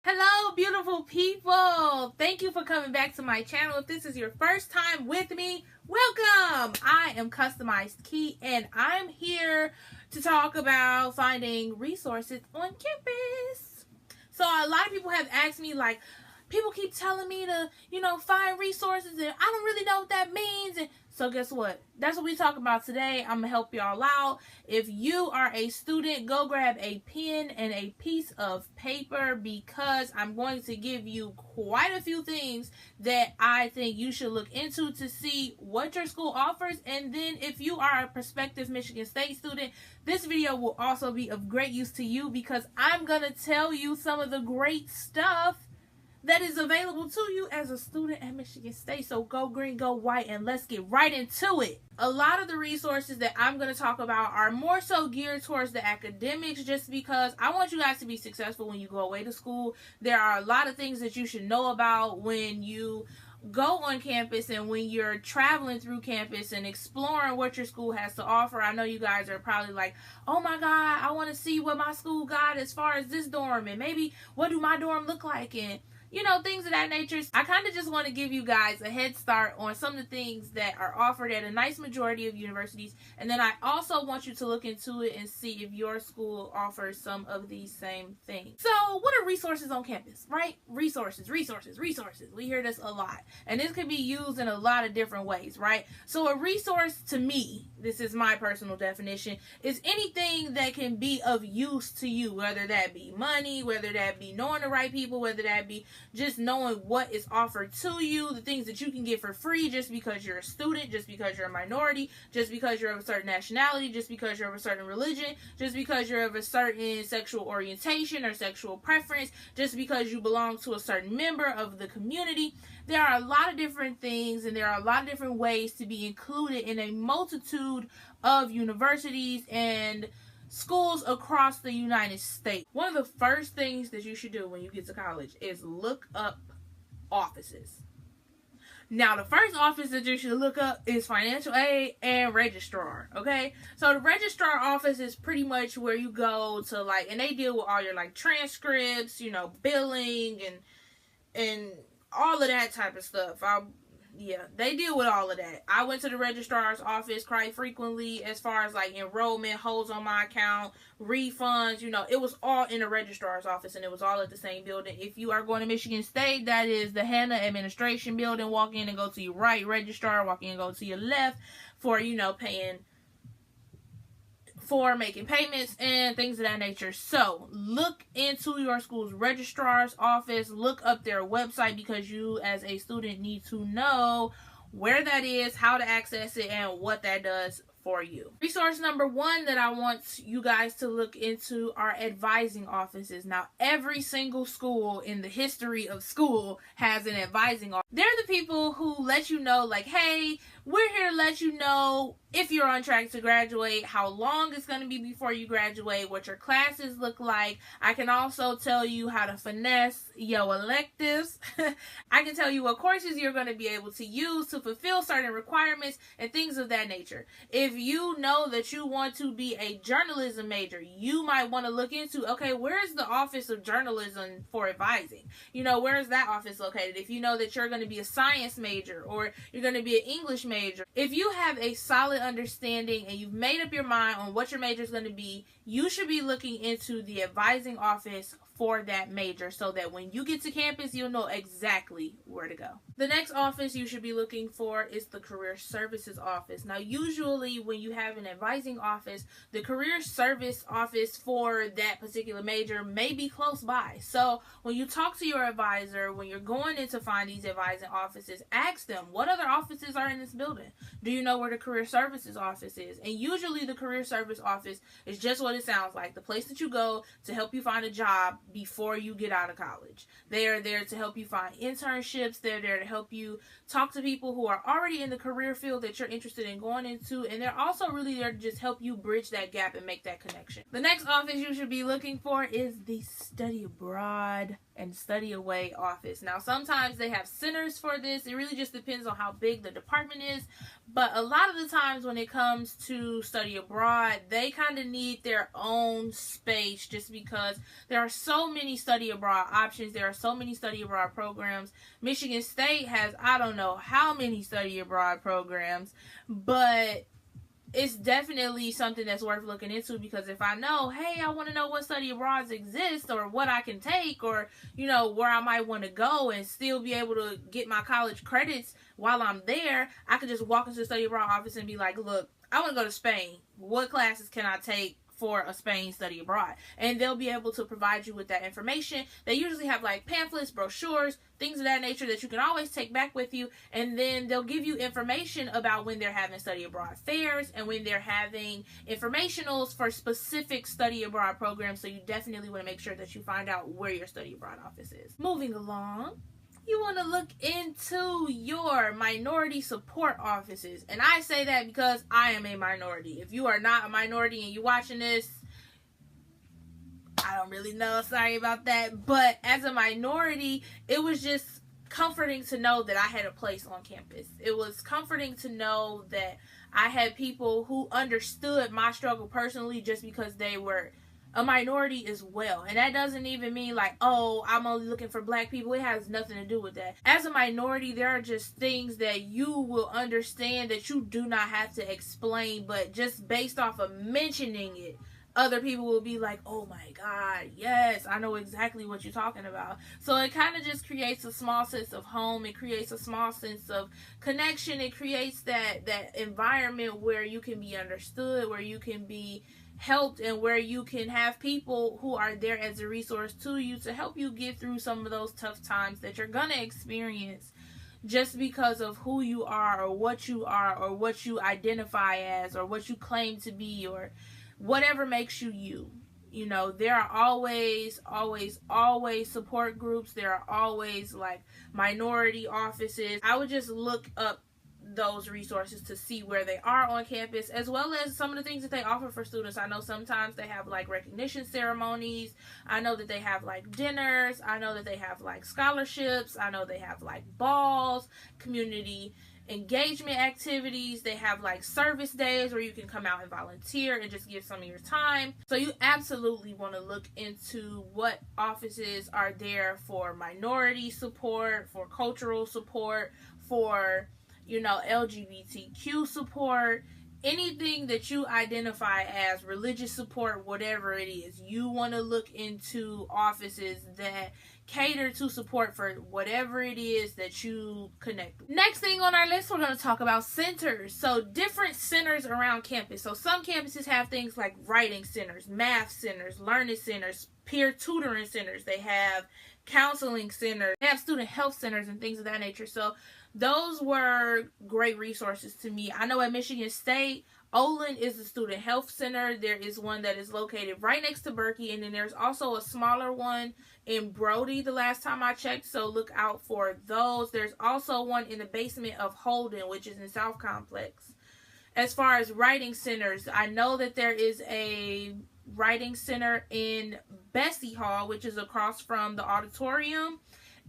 Hello, beautiful people. Thank you for coming back to my channel. If this is your first time with me, welcome. I am Customized Key, and I'm here to talk about finding resources on campus. So a lot of people have asked me, like, people keep telling me to, find resources, and I don't really know what that means. And so guess what? That's what we talk about today. I'm gonna help y'all out. If you are a student, go grab a pen and a piece of paper, because I'm going to give you quite a few things that I think you should look into to see what your school offers. And then if you are a prospective Michigan State student, this video will also be of great use to you, because I'm gonna tell you some of the great stuff that is available to you as a student at Michigan State. So go green, go white, and let's get right into it. A lot of the resources that I'm going to talk about are more so geared towards the academics, just because I want you guys to be successful when you go away to school. There are a lot of things that you should know about when you go on campus and when you're traveling through campus and exploring what your school has to offer. I know you guys are probably like, oh my God, I want to see what my school got as far as this dorm, and maybe what do my dorm look like, and things of that nature. I kind of just want to give you guys a head start on some of the things that are offered at a nice majority of universities. And then I also want you to look into it and see if your school offers some of these same things. So what are resources on campus, right? Resources. We hear this a lot. And this can be used in a lot of different ways, right? So a resource, to me, this is my personal definition, is anything that can be of use to you, whether that be money, whether that be knowing the right people, whether that be just knowing what is offered to you, the things that you can get for free just because you're a student, just because you're a minority, just because you're of a certain nationality, just because you're of a certain religion, just because you're of a certain sexual orientation or sexual preference, just because you belong to a certain member of the community. There are a lot of different things, and there are a lot of different ways to be included in a multitude of universities and schools across the United States. One of the first things that you should do when you get to college is look up offices. Now, the first office that you should look up is financial aid and registrar, okay? So the registrar office is pretty much where you go to, and they deal with all your, transcripts, billing and all of that type of stuff. Yeah, they deal with all of that. I went to the registrar's office quite frequently as far as enrollment, holds on my account, refunds, it was all in the registrar's office, and it was all at the same building. If you are going to Michigan State, that is the Hannah Administration Building. Walk in and go to your right, registrar. Walk in and go to your left for, paying for making payments and things of that nature. So look into your school's registrar's office, look up their website, because you as a student need to know where that is, how to access it, and what that does for you. Resource number one that I want you guys to look into are advising offices. Now, every single school in the history of school has an advising office. They're the people who let you know, hey, we're here to let you know if you're on track to graduate, how long it's going to be before you graduate, what your classes look like. I can also tell you how to finesse your electives. I can tell you what courses you're going to be able to use to fulfill certain requirements and things of that nature. If you know that you want to be a journalism major, you might want to look into, okay, where's the Office of Journalism for Advising? Where's that office located? If you know that you're going to be a science major or you're going to be an English major, if you have a solid understanding and you've made up your mind on what your major is going to be, you should be looking into the advising office for that major, so that when you get to campus, you'll know exactly where to go. The next office you should be looking for is the Career Services Office. Now, usually when you have an advising office, the Career Service Office for that particular major may be close by. So when you talk to your advisor, when you're going in to find these advising offices, ask them, what other offices are in this building? Do you know where the Career Services Office is? And usually the Career Service Office is just what it sounds like, the place that you go to help you find a job before you get out of college. They are there to help you find internships. They're there to help you talk to people who are already in the career field that you're interested in going into, and they're also really there to just help you bridge that gap and make that connection. The next office you should be looking for is the Study Abroad and and study away office. Now, sometimes they have centers for this. It really just depends on how big the department is. But a lot of the times when it comes to study abroad, they kind of need their own space just because there are so many study abroad options. There are so many study abroad programs. Michigan State has, I don't know how many study abroad programs, but it's definitely something that's worth looking into, because if I know, hey, I want to know what study abroads exist or what I can take, or, you know, where I might want to go and still be able to get my college credits while I'm there, I could just walk into the study abroad office and be like, look, I want to go to Spain. What classes can I take for a Spain study abroad? And they'll be able to provide you with that information. They usually have like pamphlets, brochures, things of that nature that you can always take back with you. And then they'll give you information about when they're having study abroad fairs and when they're having informationals for specific study abroad programs. So you definitely want to make sure that you find out where your study abroad office is. Moving along, you want to look into your minority support offices. And I say that because I am a minority. If you are not a minority and you're watching this, I don't really know. Sorry about that. But as a minority, it was just comforting to know that I had a place on campus. It was comforting to know that I had people who understood my struggle personally just because they were a minority as well. And that doesn't even mean like, oh, I'm only looking for black people. It has nothing to do with that. As a minority, there are just things that you will understand that you do not have to explain, but just based off of mentioning it, other people will be like, oh my God, yes, I know exactly what you're talking about. So it kind of just creates a small sense of home. It creates a small sense of connection. It creates that environment where you can be understood, where you can be helped, and where you can have people who are there as a resource to you to help you get through some of those tough times that you're gonna experience just because of who you are or what you identify as or what you claim to be or whatever makes you you. You know, there are always support groups. There are always like minority offices. I would just look up those resources to see where they are on campus, as well as some of the things that they offer for students. I know sometimes they have like recognition ceremonies. I know that they have like dinners. I know that they have like scholarships. I know they have like balls, community engagement activities. They have like service days where you can come out and volunteer and just give some of your time. So you absolutely want to look into what offices are there for minority support, for cultural support, for, you know, LGBTQ support, anything that you identify as religious support, whatever it is. You want to look into offices that cater to support for whatever it is that you connect with. Next thing on our list, we're going to talk about centers. So different centers around campus. So some campuses have things like writing centers, math centers, learning centers, peer tutoring centers. They have counseling centers. They have student health centers and things of that nature. So those were great resources to me. I know at Michigan State, Olin is the student health center. There is one that is located right next to Berkey, and then there's also a smaller one in Brody the last time I checked, so look out for those. There's also one in the basement of Holden, which is in South Complex. As far as writing centers, I know that there is a writing center in Bessie Hall, which is across from the auditorium,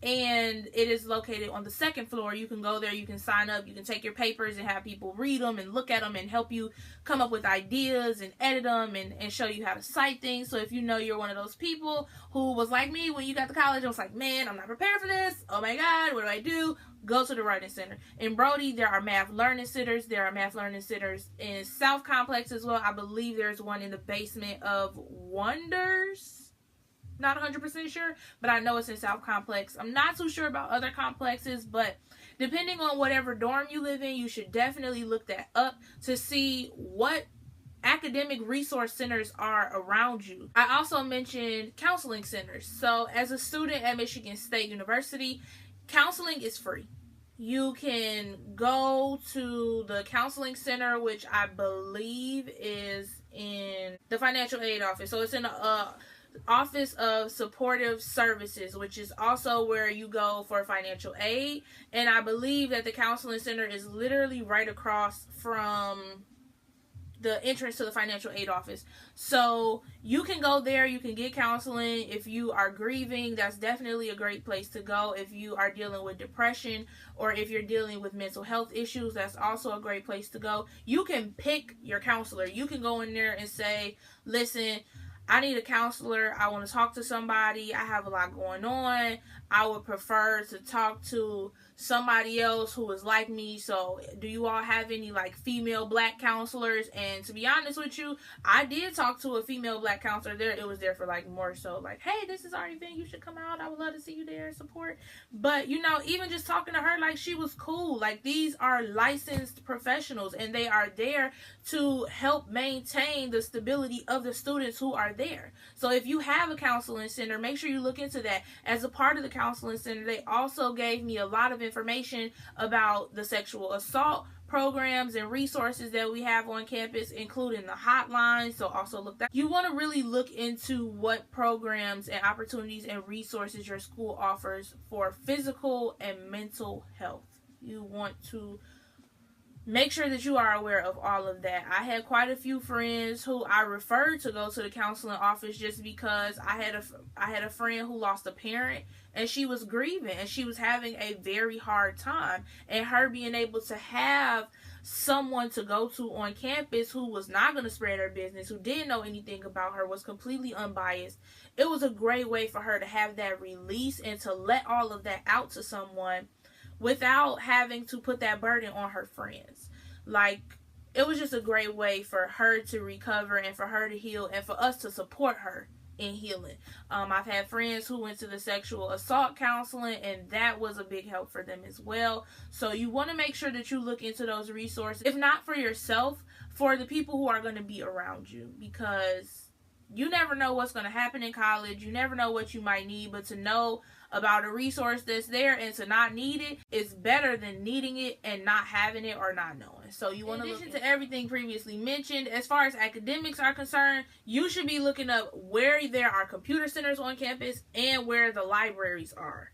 and it is located on the second floor. You can go there, you can sign up, you can take your papers and have people read them and look at them and help you come up with ideas and edit them and show you how to cite things. So if you know you're one of those people who was like me when you got to college and was like, man, I'm not prepared for this, oh my God, what do I do? Go to the writing center. In Brody, there are math learning centers. There are math learning centers in South Complex as well. I believe there's one in the basement of Wonders. Not 100% sure, but I know it's in South Complex. I'm not too sure about other complexes, but depending on whatever dorm you live in, you should definitely look that up to see what academic resource centers are around you. I also mentioned counseling centers. So as a student at Michigan State University, counseling is free. You can go to the counseling center, which I believe is in the financial aid office. So it's in the Office of Supportive Services, which is also where you go for financial aid. And I believe that the counseling center is literally right across from the entrance to the financial aid office. So you can go there, you can get counseling. If you are grieving, that's definitely a great place to go. If you are dealing with depression, or if you're dealing with mental health issues, that's also a great place to go. You can pick your counselor. You can go in there and say, listen, I need a counselor. I want to talk to somebody. I have a lot going on. I would prefer to talk to somebody else who is like me. So do you all have any like female black counselors? And to be honest with you, I did talk to a female black counselor there. It was there for like more so like, hey, this is our event, you should come out, I would love to see you there, support. But you know, even just talking to her, like, she was cool. Like, these are licensed professionals, and they are there to help maintain the stability of the students who are there. So if you have a counseling center, make sure you look into that. As a part of the counseling center, they also gave me a lot of information about the sexual assault programs and resources that we have on campus, including the hotline. So also look that you want to really look into what programs and opportunities and resources your school offers for physical and mental health. You want to make sure that you are aware of all of that. I had quite a few friends who I referred to go to the counseling office just because I had a friend who lost a parent, and she was grieving, and she was having a very hard time. And her being able to have someone to go to on campus who was not going to spread her business, who didn't know anything about her, was completely unbiased. It was a great way for her to have that release and to let all of that out to someone without having to put that burden on her friends. Like, it was just a great way for her to recover and for her to heal and for us to support her in healing. I've had friends who went to the sexual assault counseling, and that was a big help for them as well. So you want to make sure that you look into those resources, if not for yourself, for the people who are going to be around you, because you never know what's going to happen in college. You never know what you might need, but to know about a resource that's there and to not need it is better than needing it and not having it or not knowing. So you want to look into everything previously mentioned. As far as academics are concerned, you should be looking up where there are computer centers on campus and where the libraries are.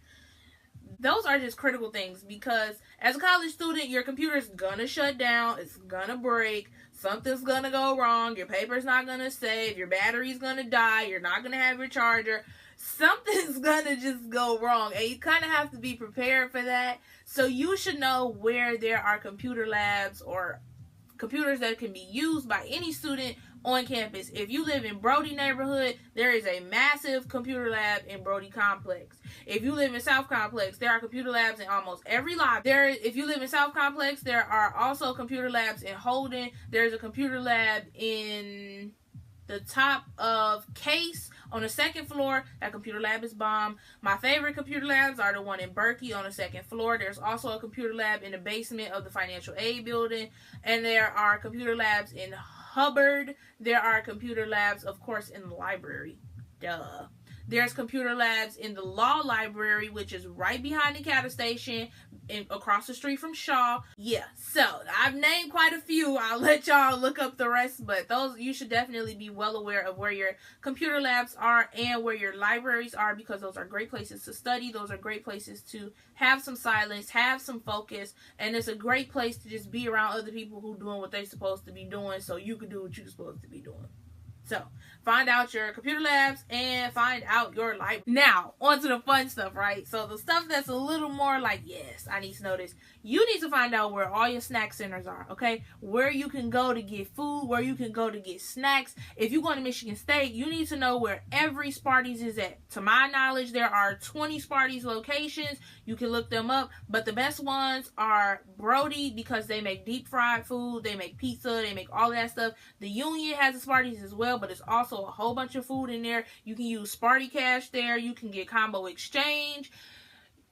Those are just critical things, because as a college student, your computer's gonna shut down, it's gonna break, something's gonna go wrong, your paper's not gonna save, your battery's gonna die, you're not gonna have your charger. Something's gonna just go wrong, and you kind of have to be prepared for that. So you should know where there are computer labs or computers that can be used by any student on campus. If you live in Brody neighborhood, there is a massive computer lab in Brody Complex. If you live in South Complex, there are computer labs in almost every lobby. If you live in South Complex, there are also computer labs in Holden. There's a computer lab in the top of Case on the second floor. That computer lab is bomb. My favorite computer labs are the one in Berkey on the second floor. There's also a computer lab in the basement of the financial aid building, and there are computer labs in Hubbard. There are computer labs, of course, in the library. Duh. There's computer labs in the law library, which is right behind the cattle station and across the street from Shaw. Yeah, so I've named quite a few. I'll let y'all look up the rest, but those, you should definitely be well aware of where your computer labs are and where your libraries are, because those are great places to study. Those are great places to have some silence, have some focus, and it's a great place to just be around other people who doing what they're supposed to be doing, so you can do what you're supposed to be doing. So, find out your computer labs and find out your library. Now, on to the fun stuff, right? So, the stuff that's a little more like, yes, I need to know this. You need to find out where all your snack centers are, okay? Where you can go to get food, where you can go to get snacks. If you're going to Michigan State, you need to know where every Sparties is at. To my knowledge, there are 20 Sparties locations. You can look them up, but the best ones are Brody, because they make deep fried food, they make pizza, they make all that stuff. The Union has the Sparties as well, but it's also a whole bunch of food in there. You can use Sparty Cash there. You can get combo exchange.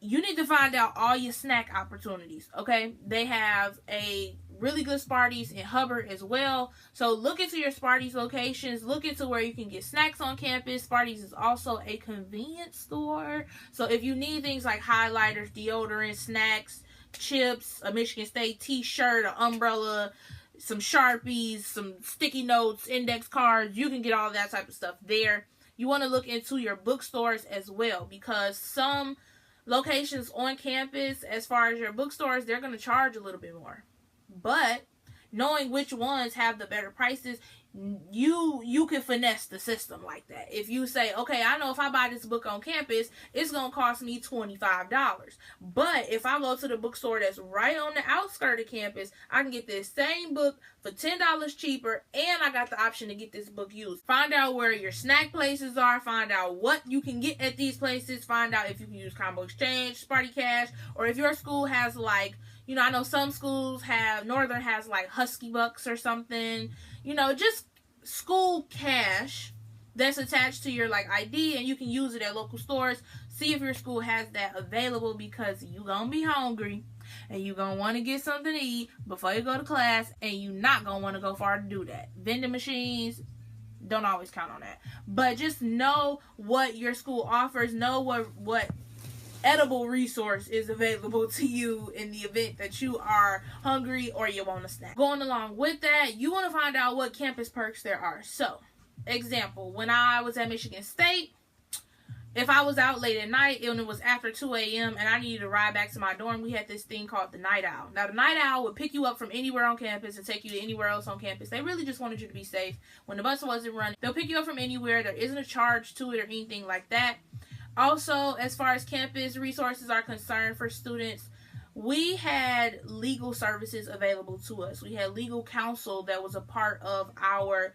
You need to find out all your snack opportunities, okay? They have a really good Sparties in Hubbard as well. So look into your Sparties locations. Look into where you can get snacks on campus. Sparties is also a convenience store. So if you need things like highlighters, deodorant, snacks, chips, a Michigan State t-shirt, an umbrella, some Sharpies, some sticky notes, index cards, you can get all that type of stuff there. You want to look into your bookstores as well, because some locations on campus, as far as your bookstores, they're going to charge a little bit more. But knowing which ones have the better prices, you can finesse the system like that. If you say, okay, I know if I buy this book on campus, it's gonna cost me $25, but if I go to the bookstore that's right on the outskirts of campus, I can get this same book for $10 cheaper, and I got the option to get this book used. Find out where your snack places are, find out what you can get at these places, find out if you can use combo exchange, Sparty Cash, or if your school has like, you know, I know some schools have, Northern has like Husky Bucks or something, you know, just school cash that's attached to your like ID, and you can use it at local stores. See if your school has that available, because you gonna be hungry and you gonna want to get something to eat before you go to class, and you not gonna want to go far to do that. Vending machines, don't always count on that, but just know what your school offers, know what edible resource is available to you in the event that you are hungry or you want a snack. Going along with that, you want to find out what campus perks there are. So, example, when I was at Michigan State, if I was out late at night and it was after 2 a.m. and I needed to ride back to my dorm, we had this thing called the Night Owl. Now, the Night Owl would pick you up from anywhere on campus and take you to anywhere else on campus. They really just wanted you to be safe. When the bus wasn't running, they'll pick you up from anywhere. There isn't a charge to it or anything like that. Also, as far as campus resources are concerned for students, we had legal services available to us. We had legal counsel that was a part of our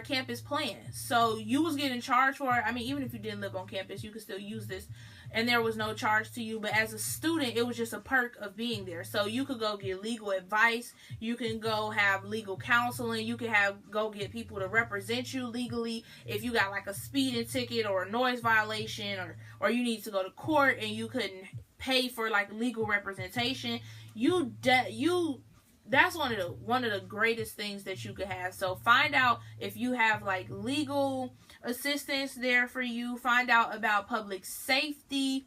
campus plan. So you was getting charged for it. I mean, even if you didn't live on campus, you could still use this, and there was no charge to you. But as a student, it was just a perk of being there. So you could go get legal advice. You can go have legal counseling. You can go get people to represent you legally if you got like a speeding ticket or a noise violation, or you need to go to court and you couldn't pay for like legal representation. That's one of the greatest things that you could have. So find out if you have like legal assistance there for you. Find out about public safety.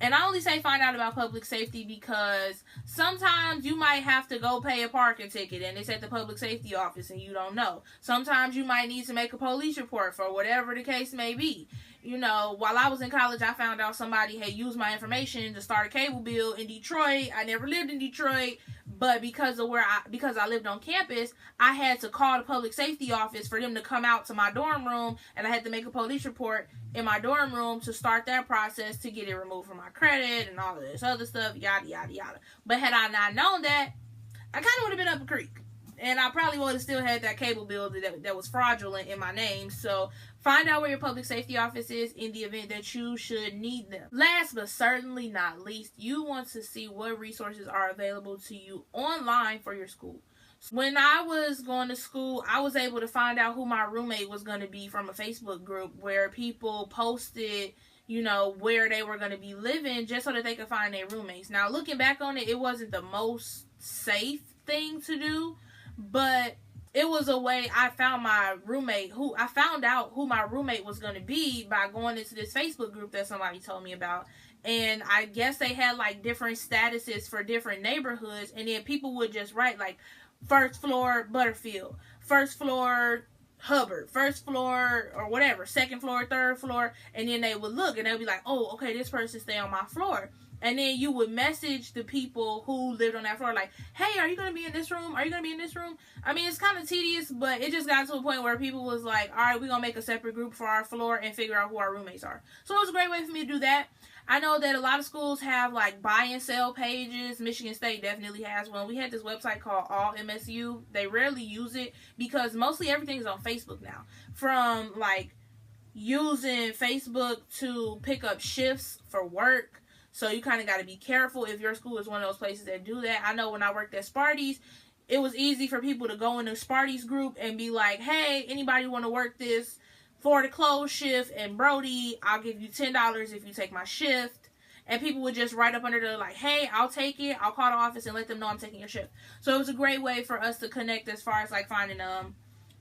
And I only say find out about public safety because sometimes you might have to go pay a parking ticket and it's at the public safety office and you don't know. Sometimes you might need to make a police report for whatever the case may be. You know, while I was in college, I found out somebody had used my information to start a cable bill in Detroit. I never lived in Detroit, but because I lived on campus, I had to call the public safety office for them to come out to my dorm room, and I had to make a police report in my dorm room to start that process to get it removed from my credit and all of this other stuff, yada, yada, yada. But had I not known that, I kind of would have been up a creek. And I probably would have still had that cable bill that was fraudulent in my name. So find out where your public safety office is in the event that you should need them. Last but certainly not least, you want to see what resources are available to you online for your school. When I was going to school, I was able to find out who my roommate was going to be from a Facebook group where people posted, you know, where they were going to be living just so that they could find their roommates. Now, looking back on it, it wasn't the most safe thing to do, but it was a way I found out who my roommate was going to be by going into this Facebook group that somebody told me about. And I guess they had like different statuses for different neighborhoods, and then people would just write like first floor Butterfield, first floor Hubbard, first floor or whatever, second floor, third floor, and then they would look and they'd be like, oh, okay, this person stay on my floor. And then you would message the people who lived on that floor like, hey, are you going to be in this room? Are you going to be in this room? I mean, it's kind of tedious, but it just got to a point where people was like, all right, we're going to make a separate group for our floor and figure out who our roommates are. So it was a great way for me to do that. I know that a lot of schools have like buy and sell pages. Michigan State definitely has one. We had this website called All MSU. They rarely use it because mostly everything is on Facebook now. From like using Facebook to pick up shifts for work. So you kind of got to be careful if your school is one of those places that do that. I know when I worked at Sparty's, it was easy for people to go in the Sparty's group and be like, hey, anybody want to work this for the close shift? And Brody, I'll give you $10 if you take my shift. And people would just write up under the like, hey, I'll take it. I'll call the office and let them know I'm taking your shift. So it was a great way for us to connect as far as like finding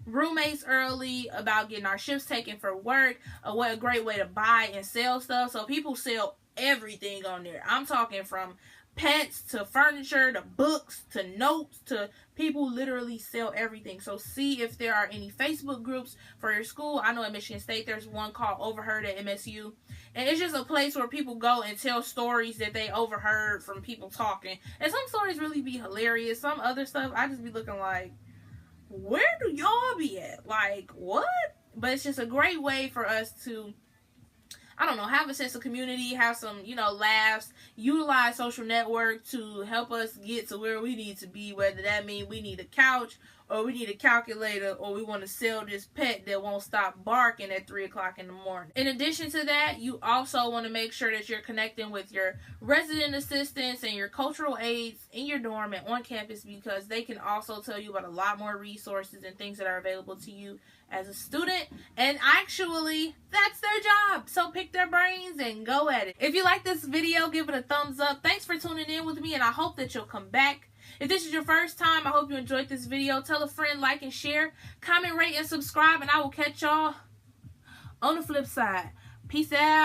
roommates early, about getting our shifts taken for work. What a great way to buy and sell stuff. So people sell everything on there. I'm talking from pets to furniture to books to notes to people literally sell everything. So see if there are any Facebook groups for your school. I know at Michigan State there's one called Overheard at MSU, and it's just a place where people go and tell stories that they overheard from people talking. And some stories really be hilarious. Some other stuff I just be looking like, where do y'all be at? Like, what? But it's just a great way for us to, I don't know, have a sense of community, have some, laughs, utilize social network to help us get to where we need to be, whether that means we need a couch or we need a calculator or we want to sell this pet that won't stop barking at 3 o'clock in the morning. In addition to that, you also want to make sure that you're connecting with your resident assistants and your cultural aides in your dorm and on campus, because they can also tell you about a lot more resources and things that are available to you as a student, and actually that's their job, so pick their brains and go at it. If you like this video, give it a thumbs up. Thanks for tuning in with me, and I hope that you'll come back. If this is your first time, I hope you enjoyed this video. Tell a friend, like and share, comment, rate, and subscribe, and I will catch y'all on the flip side. Peace out.